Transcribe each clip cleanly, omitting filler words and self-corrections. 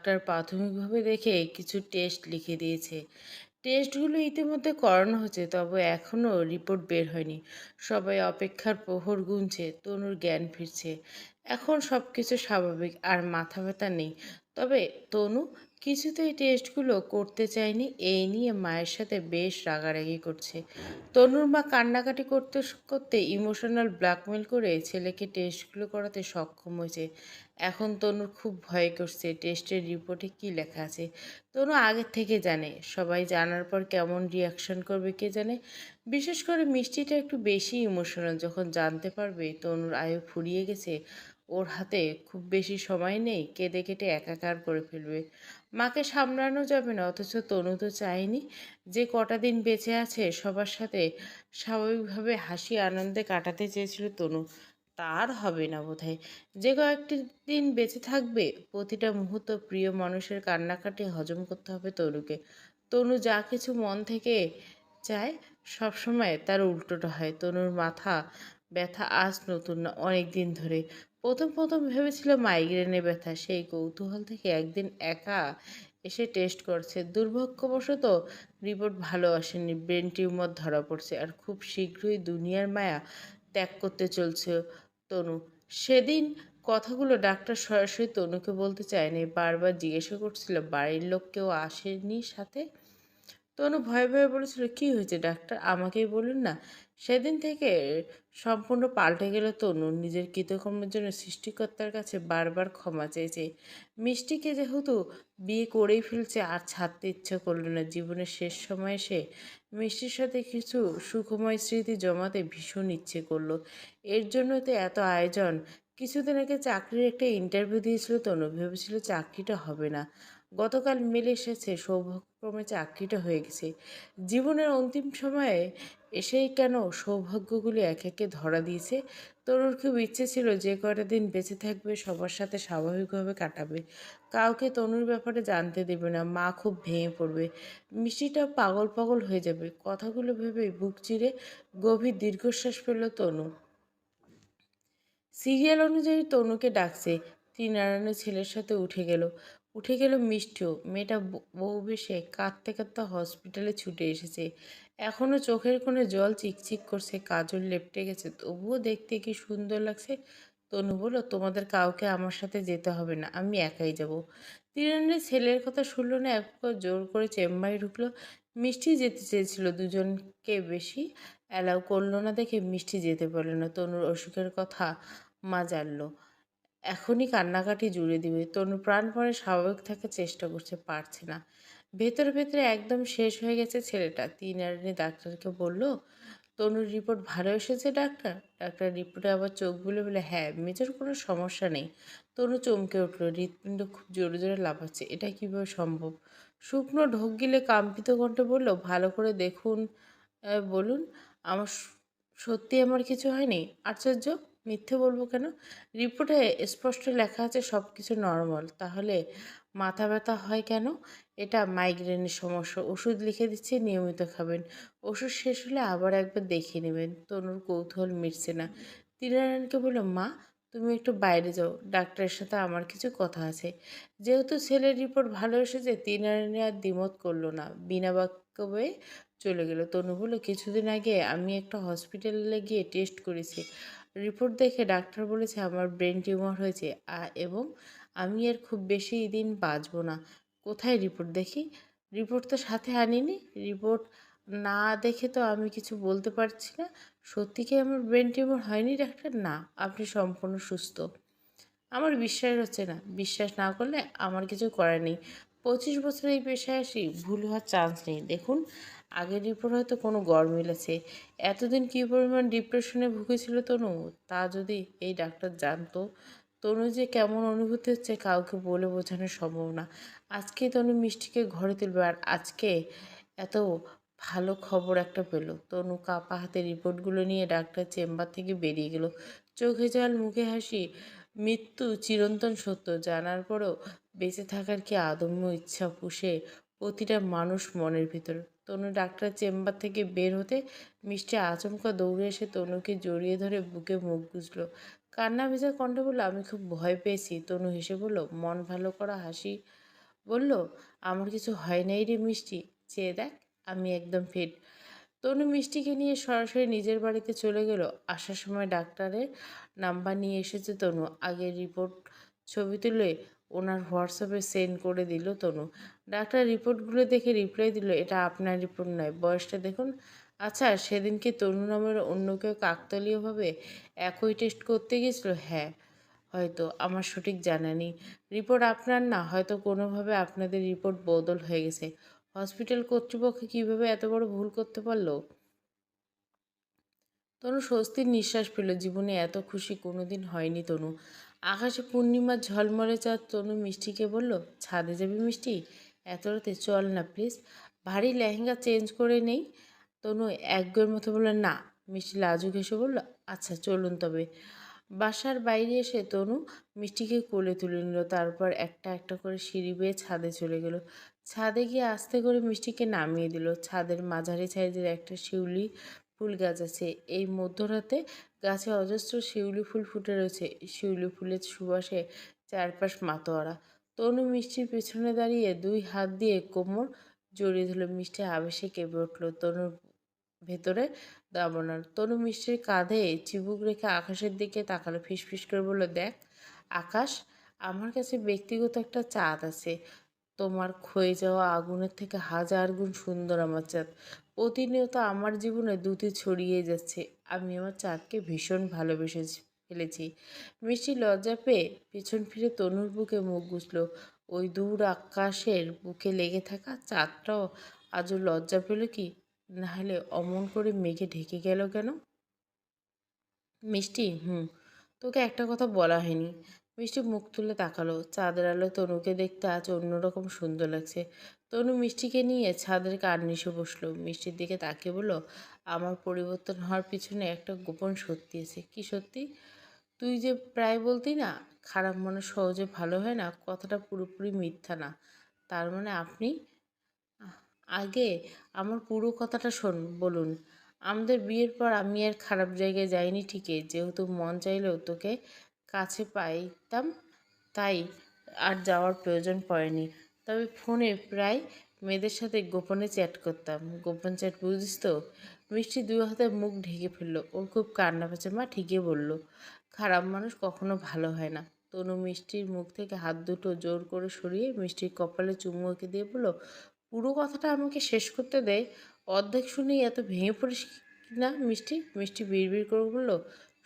Doctor প্রাথমিকভাবে দেখে কিছু টেস্ট লিখে দিয়েছে। টেস্টগুলো ইতিমধ্যে করানো হচ্ছে, তবে এখনও রিপোর্ট বের হয়নি। সবাই অপেক্ষার প্রহর গুনছে। তনুর জ্ঞান ফিরছে। এখন সব কিছু স্বাভাবিক আর মাথা ব্যথা নেই। তবে তনু কিছুতেই টেস্টগুলো করতে চায়নি। এই নিয়ে মায়ের সাথে বেশ রাগারাগি করছে। তনুর মা কান্নাকাটি করতে করতে ইমোশনাল ব্ল্যাকমেল করে ছেলেকে টেস্টগুলো করাতে সক্ষম হয়েছে। এখন তনুর খুব ভয় করছে টেস্টের রিপোর্টে কী লেখা আছে। তনু আগের থেকে জানে, সবাই জানার পর কেমন রিয়াকশন করবে কে জানে। বিশেষ করে মিষ্টিটা একটু বেশি ইমোশনাল। যখন জানতে পারবে তনুর আয়ু ফুরিয়ে গেছে, ওর হাতে খুব বেশি সময় নেই, কেঁদে কেটে একাকার করে ফেলবে। মাকে সামলানো যাবে না, অথচ তনু তো চায়নি। যে কটা দিন বেঁচে আছে সবার সাথে স্বাভাবিকভাবে হাসি আনন্দে কাটাতে চেয়েছিল তনু, তার হবে না বোধহয়। যে কয়েকটি দিন বেঁচে থাকবে, প্রতিটা মুহূর্ত প্রিয় মানুষের কান্নাকাটি হজম করতে হবে তনুকে। তনু যা কিছু মন থেকে চায়, সবসময় তার উল্টোটা হয়। তনুর মাথা ব্যথা আজ নতুন না, অনেক দিন ধরে। প্রথম প্রথম ভেবেছিল মাইগ্রেনে ব্যথা। সেই কৌতূহল থেকে একদিন একা এসে টেস্ট করছে। দুর্ভাগ্যবশত রিপোর্ট ভালো আসেনি। ব্রেন টিউমার ধরা পড়ছে আর খুব শীঘ্রই দুনিয়ার মায়া ত্যাগ করতে চলছে তনু। সেদিন কথাগুলো ডাক্তার সরাসরি তনুকে বলতে চায়নি, বারবার জিজ্ঞাসা করছিল বাড়ির লোক কেউ আসেনি সাথে। তনু ভয়ে ভয়ে বলেছিল, কি হয়েছে ডাক্তার, আমাকেই বলুন না। সেদিন থেকে সম্পূর্ণ পাল্টে গেল তনু। নিজের কৃতকর্মের জন্য সৃষ্টিকর্তার কাছে বারবার ক্ষমা চেয়েছে। মিষ্টিকে যেহেতু বিয়ে করেই ফেলছে, আর ছাড়তে ইচ্ছে করলো না। জীবনের শেষ সময়ে সে মিষ্টির সাথে কিছু সুখময় স্মৃতি জমাতে ভীষণ ইচ্ছে করলো। এর জন্য তো এত আয়োজন। কিছুদিন আগে চাকরির একটা ইন্টারভিউ দিয়েছিল তনু, ভেবেছিল চাকরিটা হবে না। গতকাল মেল এসেছে, সৌভাগ্যক্রমে চাকরিটা হয়ে গেছে। জীবনের অন্তিম সময়ে এসেই কেন সৌভাগ্যগুলি একে একে ধরা দিয়েছে। তরুর খুব ইচ্ছে ছিল যে কয়টা দিন বেঁচে থাকবে সবার সাথে স্বাভাবিকভাবে কাটাবে। কাউকে তনুর ব্যাপারে জানতে দেবে না। মা খুব ভেঙে পড়বে। মিষ্টিটা পাগল পাগল হয়ে যাবে। কথাগুলো ভেবে বুক চিরে গভীর দীর্ঘশ্বাস ফেলল তনু। সিরিয়াল অনুযায়ী তনুকে ডাকছে। ত্রিনারায়ণের ছেলের সাথে উঠে গেল মিষ্টিও। মেয়েটা বউ বেশে কাঁদতে কাঁদতে হসপিটালে ছুটে এসেছে। এখনও চোখের কোণে জল চিকচিক করছে, কাজল লেপটে গেছে, তবুও দেখতে কি সুন্দর লাগছে। তনু বলল, তোমাদের কাউকে আমার সাথে যেতে হবে না, আমি একাই যাব। ত্রিনারায়ণের ছেলের কথা শুনল না, এক প্রকার জোর করে চেম্বারে ঢুকলো। মিষ্টি যেতে চেয়েছিল, দুজনকে বেশি অ্যালাউ করলো না দেখে মিষ্টি যেতে পারল না। তনুর অসুখের কথা মা জানল, এখনই কান্নাকাটি জুড়ে দিবে। তনু প্রাণপণে স্বাভাবিক থাকার চেষ্টা করছে, পারছে না। ভেতরে ভেতরে একদম শেষ হয়ে গেছে ছেলেটা। তিনারিনী ডাক্তারকে বলল, তনুর রিপোর্ট ভালো এসেছে ডাক্তার। ডাক্তার রিপোর্টে আবার চোখ বুলে বলে, হ্যাঁ, মেজর কোনো সমস্যা নেই। তনু চমকে উঠল। হৃৎপিণ্ড খুব জোরে জোরে লাফাচ্ছে। এটা কীভাবে সম্ভব? শুকনো ঢোক গিলে কম্পিত কণ্ঠে বলল, ভালো করে দেখুন, বলুন। আমার সত্যি আমার কিছু হয়নি? আশ্চর্য, মিথ্যে বলবো কেন? রিপোর্টে স্পষ্ট লেখা আছে সব কিছু নর্মাল। তাহলে মাথা ব্যথা হয় কেন? এটা মাইগ্রেনের সমস্যা। ওষুধ লিখে দিচ্ছি, নিয়মিত খাবেন। ওষুধ শেষ হলে আবার একবার দেখিয়ে নেবেন। তনুর কৌতূহল মিটছে না। তীনারায়ণকে বলল, মা, তুমি একটু বাইরে যাও, ডাক্তারের সাথে আমার কিছু কথা আছে। যেহেতু ছেলের রিপোর্ট ভালো এসেছে, তীনারায়ণ আর দ্বিমত করল না, বিনা বাক্যে চলে গেল। তনু বলল, কিছুদিন আগে আমি একটা হসপিটালে গিয়ে টেস্ট করেছি। রিপোর্ট দেখে ডাক্তার বলেছে আমার ব্রেন টিউমার হয়েছে, এবং আমি আর খুব বেশি দিন বাঁচব না। কোথায় রিপোর্ট দেখি? রিপোর্ট তো সাথে আনিনি। রিপোর্ট না দেখে তো আমি কিছু বলতে পারছি না। সত্যি কি আমার ব্রেন টিউমার হয়নি ডাক্তার? না, আপনি সম্পূর্ণ সুস্থ। আমার বিশ্বাস হচ্ছে না। বিশ্বাস না করলে আমার কিছু করার নেই। 25 বছর এই পেশায় আসি, ভুল হওয়ার চান্স নেই। দেখুন, আগের রিপোর্ট হয়তো কোনো গরমিল আছে। এতদিন কী পরিমাণ ডিপ্রেশনে ভুগেছিল তনু, তা যদি এই ডাক্তার জানতো। তনু যে কেমন অনুভূতি হচ্ছে কাউকে বলে বোঝানো সম্ভব না। আজকে তনু মিষ্টিকে ঘরে তুলবে, আর আজকে এত ভালো খবর একটা পেল। তনু কাপা হাতে রিপোর্টগুলো নিয়ে ডাক্তার চেম্বার থেকে বেরিয়ে গেল। চোখে জল, মুখে হাসি। মৃত্যু চিরন্তন সত্য জানার পরেও বেঁচে থাকার কি আদম্য ইচ্ছা পুষে প্রতিটা মানুষ মনের ভিতর। তনু ডাক্তার চেম্বার থেকে বের হতে মিষ্টি আচমকা দৌড়ে এসে তনুকে জড়িয়ে ধরে বুকে মুখ গুজল। কান্না ভেজা কণ্ঠে বলল, আমি খুব ভয় পেয়েছি। তনু হেসে বলল, মন ভালো করা হাসি বলল, আমার কিছু হয় নাই রে মিষ্টি, চেয়ে দেখ, আমি একদম ফিট। তনু মিষ্টিকে নিয়ে সরাসরি নিজের বাড়িতে চলে গেল। আসার সময় ডাক্তারের নাম্বার নিয়ে এসেছে তনু। আগের রিপোর্ট ছবি তুলে ওনার হোয়াটসঅ্যাপে সেন্ড করে দিল তনু। ডাক্তার রিপোর্টগুলো দেখে রিপ্লাই দিল, এটা আপনার রিপোর্ট নয়, বয়সটা দেখুন। আচ্ছা, সেদিন কি তনু নামের অন্য কেউ কাকতালীয়ভাবে একই টেস্ট করতে গেছিল? হ্যাঁ, হয়তো, আমার সঠিক জানা নেই। রিপোর্ট আপনার না, হয়তো কোনোভাবে আপনাদের রিপোর্ট বদল হয়ে গেছে। হসপিটাল কর্তৃপক্ষ কিভাবে এত বড় ভুল করতে পারলো? তনু স্বস্তির নিঃশ্বাস ফেল। জীবনে এত খুশি কোনোদিন হয়নি তনু। আকাশে পূর্ণিমার ঝলমলে চাঁদ। তনু মিষ্টিকে বলল, ছাদে যাবি মিষ্টি? এত রাতে চল না প্লিজ, ভারী লেহেঙ্গা চেঞ্জ করে নেই। তনু একগোয়ের মতো বলল, না। মিষ্টি লাজুক হেসে বলল, আচ্ছা চলুন তবে। বাসার বাইরে এসে তনু মিষ্টিকে কোলে তুলে নিল, তারপর একটা একটা করে সিঁড়ি বেয়ে ছাদে চলে গেল। ছাদে গিয়ে আস্তে করে মিষ্টিকে নামিয়ে দিল। ছাদের মাঝারি সাইজের একটা শিউলি ফুল গাছ আছে। এই মধ্যরাতে গাছে অজস্র শিউলি ফুল ফুটে রয়েছে। শিউলি ফুলের সুবাসে চারপাশ মাতোয়ারা। তনু মিষ্টির পেছনে দাঁড়িয়ে দুই হাত দিয়ে কোমর জড়িয়ে ধরল। মিষ্টি আবেশে কেঁপে উঠল। তনুর ভেতরে দাবানল। তনু মিষ্টির কাঁধে চিবুক রেখে আকাশের দিকে তাকালো, ফিসফিস করে বলল, দেখ আকাশ, আমার কাছে ব্যক্তিগত একটা চাঁদ আছে। তোমার ক্ষয়ে যাওয়া আগুনের থেকে হাজার গুণ সুন্দর আমার চাঁদ। প্রতিনিয়ত আমার জীবনে দ্যুতি ছড়িয়ে যাচ্ছে। আমি আমার চাঁদকে ভীষণ ভালোবেসে ফেলেছি। মিষ্টি লজ্জা পেয়ে পেছন ফিরে তনুর বুকে মুখ গুজল। ওই দূর আকাশের বুকে লেগে থাকা চাঁদটাও আজও লজ্জা পেল কি? নাহলে অমন করে মেঘে ঢেকে গেল কেন? মিষ্টি, হুম, তোকে একটা কথা বলা হয়নি। মিষ্টি মুখ তুলে তাকালো। চাঁদের আলোয় তনুকে দেখতে আজ অন্যরকম সুন্দর লাগছে। তনু মিষ্টিকে নিয়ে ছাদের কার্নিশে বসলো। মিষ্টির দিকে তাকিয়ে বলল, আমার পরিবর্তন হওয়ার পিছনে একটা গোপন সত্যি আছে। কি সত্যি? তুই যে প্রায় বলতি না, খারাপ মানুষ সহজে ভালো হয় না, কথাটা পুরোপুরি মিথ্যা না। তার মানে আপনি? আহ, আগে আমার পুরো কথাটা শোন, বলুন। আমাদের বিয়ের পর আমি আর খারাপ জায়গায় যাইনি ঠিকই, যেহেতু মন চাইলেও তোকে কাছে পাইতাম, তাই আর যাওয়ার প্রয়োজন পড়েনি। তবে ফোনে প্রায় মেয়েদের সাথে গোপনে চ্যাট করতাম। গোপন চ্যাট বুঝিস তো? মিষ্টি দুই হাতে মুখ ঢেকে ফেললো। ওর খুব কান্না পেয়েছে। মা ঠিকই বলল, খারাপ মানুষ কখনো ভালো হয় না। তনু মিষ্টির মুখ থেকে হাত দুটো জোর করে সরিয়ে মিষ্টির কপালে চুমু এঁকে দিয়ে বলল, পুরো কথাটা আমাকে শেষ করতে দেয়। অর্ধেক শুনেই এত ভেঙে পড়িস না মিষ্টি। মিষ্টি বিড়বিড় করে বলল,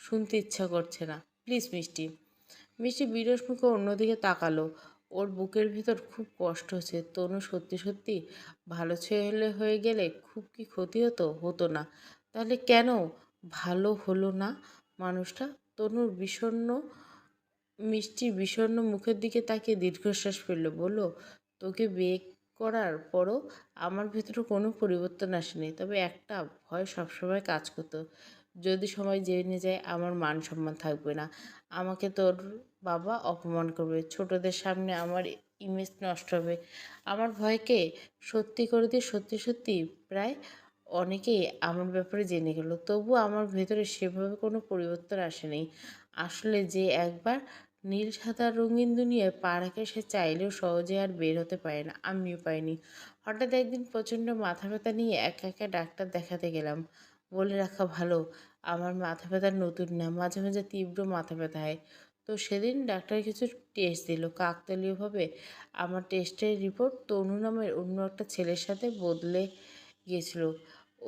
শুনতে ইচ্ছা করছে না প্লিজ মিষ্টি। মিষ্টি বিরস মুখে অন্যদিকে তাকালো। ওর বুকের ভিতর খুব কষ্ট হচ্ছে। তনু সত্যি সত্যি ভালো ছেলে হয়ে গেলে খুব কি ক্ষতি হতো? হতো না। তাহলে কেন ভালো হলো না মানুষটা? তনুর বিষণ্ণ মিষ্টি বিষণ্ণ মুখের দিকে তাকিয়ে দীর্ঘশ্বাস ফেলল। বলল, তোকে বিয়ে করার পরও আমার ভেতরে কোনো পরিবর্তন আসেনি। তবে একটা ভয় সবসময় কাজ করতো, যদি সবাই জেনে যায় আমার মান সম্মান থাকবে না, আমাকে তোর বাবা অপমান করবে, ছোটদের সামনে আমার ইমেজ নষ্ট হবে। আমার ভয়কে সত্যি করে দিয়ে সত্যি সত্যি প্রায় অনেকেই আমার ব্যাপারে জেনে গেল। তবুও আমার ভেতরে সেভাবে কোনো পরিবর্তন আসেনি। আসলে যে একবার নীল সাদা রঙিন দুনিয়ায় পা রাখে, সে চাইলেও সহজে আর বের হতে পারে না। আমিও পাইনি। হঠাৎ একদিন প্রচণ্ড মাথা ব্যথা নিয়ে একা একা ডাক্তার দেখাতে গেলাম। বলে রাখা ভালো, আমার মাথা ব্যথা নতুন না, মাঝে মাঝে তীব্র মাথা ব্যথা হয়। তো সেদিন ডাক্তার কিছু টেস্ট দিল। কাকতালীয়ভাবে আমার টেস্টের রিপোর্ট তনু নামের অন্য একটা ছেলের সাথে বদলে গিয়েছিল।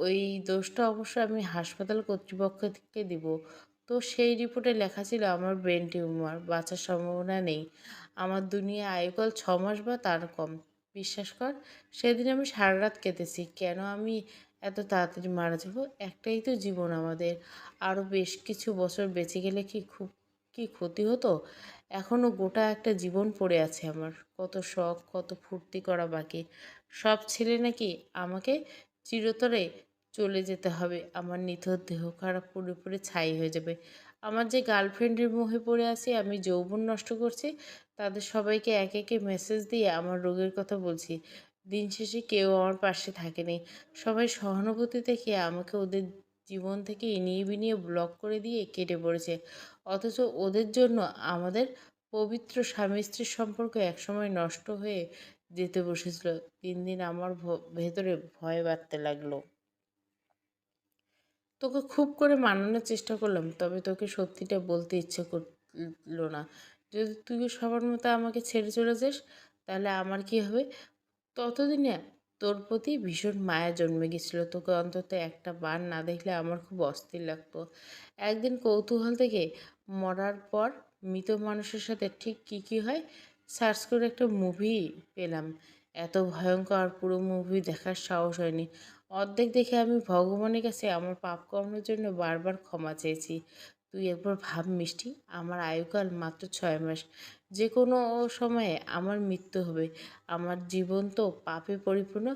ওই দোষটা অবশ্য আমি হাসপাতাল কর্তৃপক্ষকে দিব। তো সেই রিপোর্টে লেখা ছিল আমার ব্রেন টিউমার, বাঁচার সম্ভাবনা নেই। আমার দুনিয়া আয়ুকাল 6 মাস বা তার কম। বিশ্বাস কর, সেদিন আমি সারা রাত কেঁদেছি। কেন আমি এত তাড়াতাড়ি মারা যাব? একটাই তো জীবন আমাদের। আরও বেশ কিছু বছর বেঁচে গেলে কি ক্ষতি হতো? এখনও গোটা একটা জীবন পড়ে আছে আমার। কত শখ, কত ফুর্তি করা বাকি। সব ছেলে নাকি আমাকে চিরতরে চলে যেতে হবে। আমার নিথর দেহ খারাপ পুরোপুরি ছাই হয়ে যাবে। আমার যে গার্লফ্রেন্ডের মোহে পড়ে আছি, আমি যৌবন নষ্ট করছি, তাদের সবাইকে একে একে মেসেজ দিয়ে আমার রোগের কথা বলছি। দিন শেষে কেউ আমার পাশে থাকেনি। সবাই সহানুভূতি দেখিয়ে আমাকে ওদের জীবন থেকে ইনিয়ে বিনিয়ে ব্লক করে দিয়ে কেটে পড়েছে। অথচ ওদের জন্য আমাদের পবিত্র স্বামী স্ত্রীর সম্পর্ক একসময় নষ্ট হয়ে যেতে বসেছিল। দিন দিন আমার ভেতরে ভয় বাড়তে লাগলো। তোকে খুব করে মানানোর চেষ্টা করলাম, তবে তোকে সত্যিটা বলতে ইচ্ছে করলো না। যদি তুই সবার মতো আমাকে ছেড়ে চলে যাস, তাহলে আমার কি হবে? ততদিনে তোর প্রতি ভীষণ মায়া জন্মে গেছিল। তোকে অন্তত একটা বার না দেখলে আমার খুব অস্থির লাগতো। একদিন কৌতূহল থেকে মরার পর মৃত মানুষের সাথে ঠিক কী কী হয় সার্চ করে একটা মুভি পেলাম। এত ভয়ঙ্কর, পুরো মুভি দেখার সাহস হয়নি। অর্ধেক দেখে আমি ভগবানের কাছে আমার পাপ কর্মের জন্য বারবার ক্ষমা চেয়েছি। তুই একবার ভাব মিষ্টি, আমার আয়ুকাল মাত্র 6 মাস। যে কোনো সময়ে আমার মৃত্যু হবে। আমার জীবন তো পাপে পরিপূর্ণ।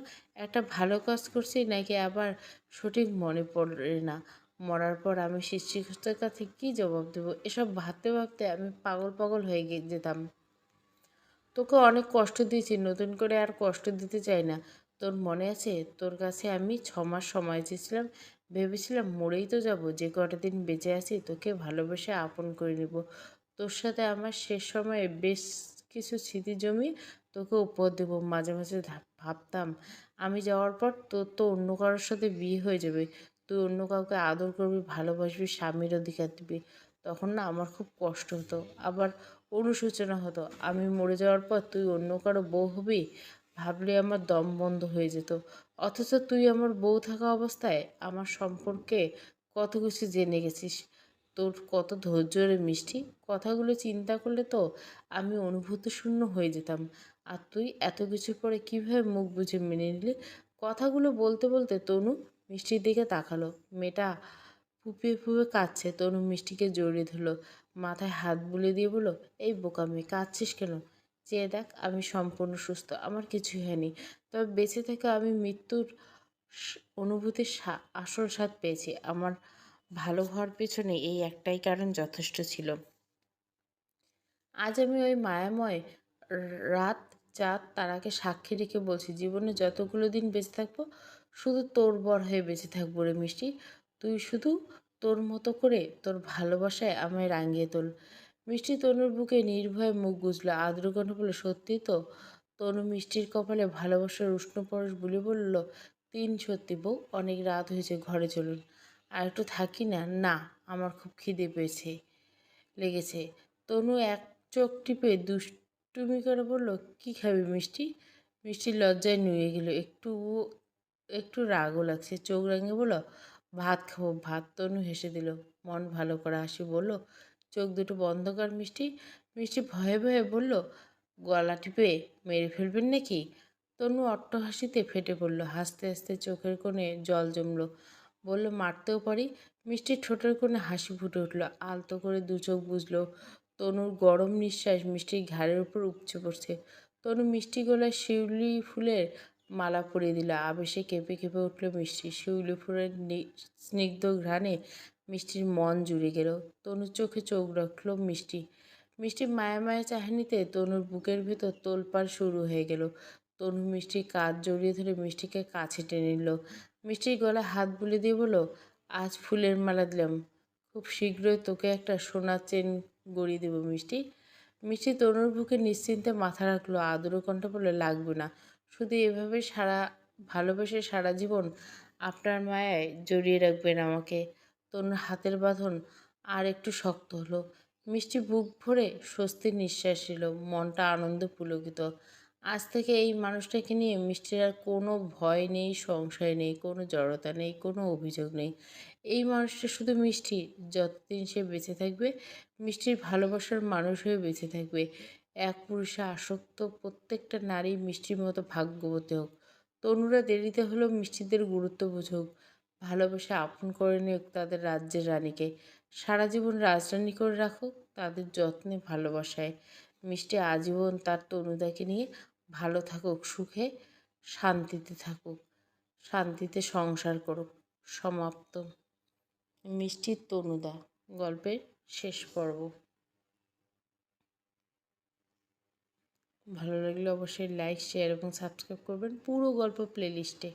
একটা ভালো কাজ করছি নাকি আবার সঠিক মনে পড়ে না। মরার পর আমি সৃষ্টিকর্তার কাছে কী জবাব দেবো? এসব ভাবতে ভাবতে আমি পাগল পাগল হয়ে যেতাম। তোকে অনেক কষ্ট দিয়েছি, নতুন করে আর কষ্ট দিতে চাই না। তোর মনে আছে তোর কাছে আমি 6 মাস সময় চেয়েছিলাম? ভেবেছিলাম মরেই তো যাব, যে কটা দিন বেঁচে আছি তোকে ভালোবেসে আপন করে নিব। তোর সাথে আমার শেষ সময়ে বেশ কিছু স্মৃতি জমিয়ে তোকে উপহার দেবো। মাঝে মাঝে ভাবতাম আমি যাওয়ার পর তোর তো অন্য কারোর সাথে বিয়ে হয়ে যাবে। তুই অন্য কাউকে আদর করবি, ভালোবাসবি, স্বামীর অধিকার দিবি। তখন না আমার খুব কষ্ট হতো, আবার অনুশোচনা হতো। আমি মরে যাওয়ার পর তুই অন্য কারো বউ হবি ভাবলে আমার দম বন্ধ হয়ে যেত। অথচ তুই আমার বউ থাকা অবস্থায় আমার সম্পর্কে কত কিছু জেনে গেছিস। তোর কত ধৈর্য রে মিষ্টি। কথাগুলো চিন্তা করলে তো আমি অনুভূতি শূন্য হয়ে যেতাম। আর তুই এত কিছুর পরে কীভাবে মুখ বুঝে মেনে নিলি? কথাগুলো বলতে বলতে তনু মিষ্টির দিকে তাকালো। মেয়েটা ফুপিয়ে ফুপিয়ে কাঁদছে। তনু মিষ্টিকে জড়িয়ে ধরলো, মাথায় হাত বুলিয়ে দিয়ে বলল, এই বোকা মেয়ে, কাঁদছিস কেন? চেয়ে দেখ, আমি সম্পূর্ণ সুস্থ, আমার কিছুই হয়নি। তবে বেঁচে থেকে আমি মৃত্যুর অনুভূতির আসল স্বাদ পেয়েছি। আমার ভালো হওয়ার পেছনে এই একটাই কারণ যথেষ্ট ছিল। আজ আমি ওই মায়াময় রাত, চাঁদ, তারাকে সাক্ষী রেখে বলছি, জীবনে যতগুলো দিন বেঁচে থাকবো শুধু তোর বর হয়ে বেঁচে থাকবো রে মিষ্টি। তুই শুধু তোর মতো করে তোর ভালোবাসায় আমায় রাঙিয়ে তোল। মিষ্টি তনুর বুকে নির্ভয়ে মুখ গুজলো, আদ্র কণ্ঠে বলল, সত্যি তো? তনু মিষ্টির কপালে ভালোবাসার উষ্ণ পরশ বুলি বলল, সত্যি বউ, অনেক রাত হয়েছে, ঘরে চলুন। আর একটু থাকি না? না, আমার খুব খিদে লেগেছে। তনু এক চোখ টিপে দুষ্টুমি করে বলল, কি খাবি মিষ্টি? মিষ্টি লজ্জায় নুয়ে গেল। একটু একটু রাগও লাগছে। চোখ রাঙিয়ে বলল, ভাত খাবো, ভাত। তনু হেসে দিল, মন ভালো করে হাসি বলল, চোখ দুটো বন্ধ কর মিষ্টি। মিষ্টি ভয়ে ভয়ে বলল, গলা টিপে মেরে ফেলবেন নাকি? তনু অট্টহাসিতে ফেটে পড়ল। হাসতে হাসতে চোখের কোণে জল জমল। বলল, মারতেও পারি। মিষ্টির ঠোঁটের কোণে হাসি ফুটে উঠল। আলতো করে দু চোখ বুঝল। তনুর গরম নিঃশ্বাস মিষ্টির ঘাড়ের উপর উপচে পড়ছে। তনু মিষ্টি গলায় শিউলি ফুলের মালা পরিয়ে দিল। আবেশে কেঁপে কেঁপে উঠল মিষ্টি। শিউলি ফুলের স্নিগ্ধ ঘ্রাণে মিষ্টির মন জুড়ে গেল। তনুর চোখে চোখ রাখল মিষ্টি। মিষ্টি মায়া মায়া চাহনিতে তনুর বুকের ভেতর তোলপাড় শুরু হয়ে গেল। তনু মিষ্টির কাঁধ জড়িয়ে ধরে মিষ্টিকে কাছে টেনে নিল। মিষ্টির গলায় হাত বুলিয়ে দিয়ে বলল, আজ ফুলের মালা দিলাম, খুব শীঘ্রই তোকে একটা সোনার চেন গড়িয়ে দেবো মিষ্টি। মিষ্টি তনুর বুকে নিশ্চিন্তে মাথা রাখলো। আদর কণ্ঠ বলে, লাগবে না, শুধু এভাবে ভালোবেসে সারা জীবন আপনার মায়ায় জড়িয়ে রাখবেন আমাকে। তনুর হাতের বাঁধন আর একটু শক্ত হলো। মিষ্টি বুক ভরে স্বস্তির নিঃশ্বাস নিল। মনটা আনন্দে পুলকিত। আজ থেকে এই মানুষটাকে নিয়ে মিষ্টির আর কোনো ভয় নেই, সংশয় নেই, কোনো জড়তা নেই, কোনো অভিযোগ নেই। এই মানুষটা শুধু মিষ্টি। যতদিন সে বেঁচে থাকবে মিষ্টির ভালোবাসার মানুষ হয়ে বেঁচে থাকবে। এক পুরুষে আসক্ত প্রত্যেকটা নারী মিষ্টির মতো ভাগ্যবতী হোক। তনুরা দেরিতে হলেও মিষ্টিদের গুরুত্ব বুঝুক, ভালোবেসে আপন করে নিক তাদের রাজ্যের রানীকে। সারা জীবন রাজরানী করে রাখুক তাদের যত্নে, ভালোবাসায়। মিষ্টি আজীবন তার তনুদাকে নিয়ে ভালো থাকুক, সুখে শান্তিতে থাকুক, শান্তিতে সংসার করুক। সমাপ্ত। মিষ্টির তনুদা গল্পের শেষ পর্ব। ভালো লাগলে অবশ্যই লাইক, শেয়ার এবং সাবস্ক্রাইব করবেন পুরো গল্প প্লেলিস্টে।